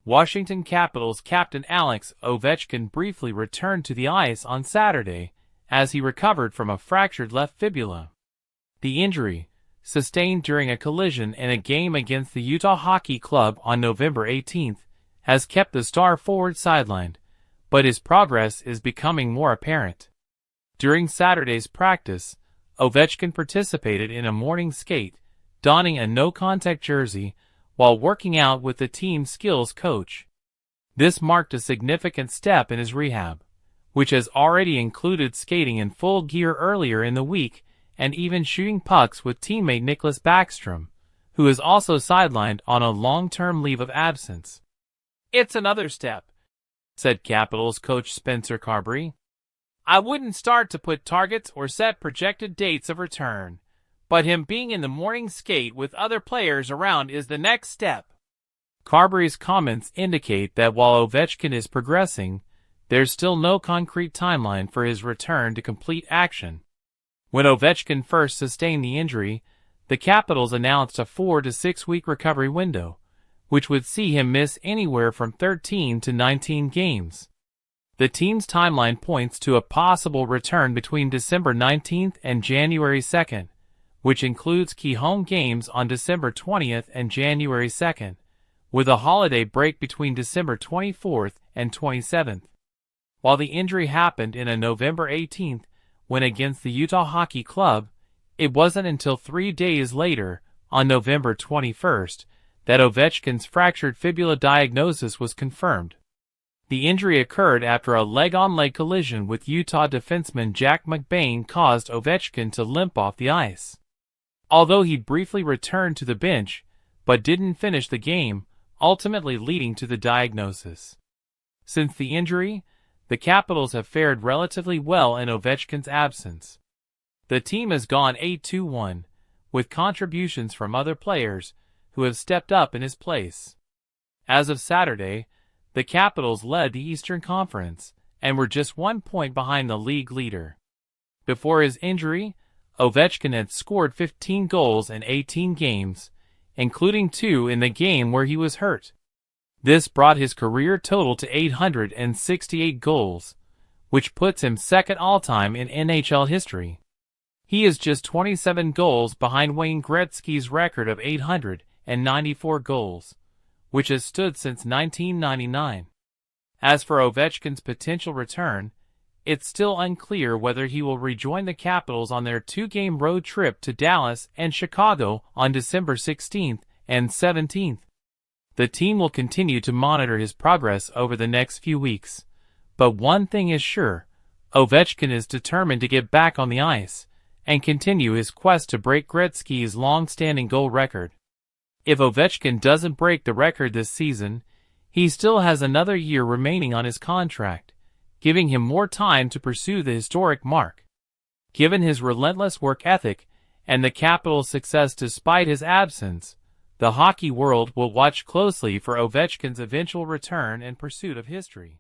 Washington Capitals captain Alex Ovechkin briefly returned to the ice on Saturday as he recovered from a fractured left fibula. The injury, sustained during a collision in a game against the Utah Hockey Club on November 18, has kept the star forward sidelined, but his progress is becoming more apparent. During Saturday's practice, Ovechkin participated in a morning skate, donning a no-contact jersey while working out with the team's skills coach. This marked a significant step in his rehab, which has already included skating in full gear earlier in the week and even shooting pucks with teammate Nicklas Backstrom, who is also sidelined on a long-term leave of absence. "It's another step," said Capitals coach Spencer Carbery. "I wouldn't start to put targets or set projected dates of return, but him being in the morning skate with other players around is the next step." Carbery's comments indicate that while Ovechkin is progressing, there's still no concrete timeline for his return to complete action. When Ovechkin first sustained the injury, the Capitals announced a 4 to 6 week recovery window, which would see him miss anywhere from 13 to 19 games. The team's timeline points to a possible return between December 19th and January 2nd, which includes key home games on December 20th and January 2nd, with a holiday break between December 24th and 27th. While the injury happened in a November 18th win against the Utah Hockey Club, it wasn't until 3 days later, on November 21st, that Ovechkin's fractured fibula diagnosis was confirmed. The injury occurred after a leg-on-leg collision with Utah defenseman Jack McBain caused Ovechkin to limp off the ice. Although he briefly returned to the bench, but didn't finish the game, ultimately leading to the diagnosis. Since the injury, the Capitals have fared relatively well in Ovechkin's absence. The team has gone 8-2-1, with contributions from other players who have stepped up in his place. As of Saturday, the Capitals led the Eastern Conference and were just 1 point behind the league leader. Before his injury, Ovechkin had scored 15 goals in 18 games, including 2 in the game where he was hurt. This brought his career total to 868 goals, which puts him second all-time in NHL history. He is just 27 goals behind Wayne Gretzky's record of 894 goals, which has stood since 1999. As for Ovechkin's potential return, it's still unclear whether he will rejoin the Capitals on their 2-game road trip to Dallas and Chicago on December 16th and 17th. The team will continue to monitor his progress over the next few weeks, but one thing is sure, Ovechkin is determined to get back on the ice and continue his quest to break Gretzky's long-standing goal record. If Ovechkin doesn't break the record this season, he still has another year remaining on his contract, giving him more time to pursue the historic mark. Given his relentless work ethic and the Capitals' success despite his absence, the hockey world will watch closely for Ovechkin's eventual return and pursuit of history.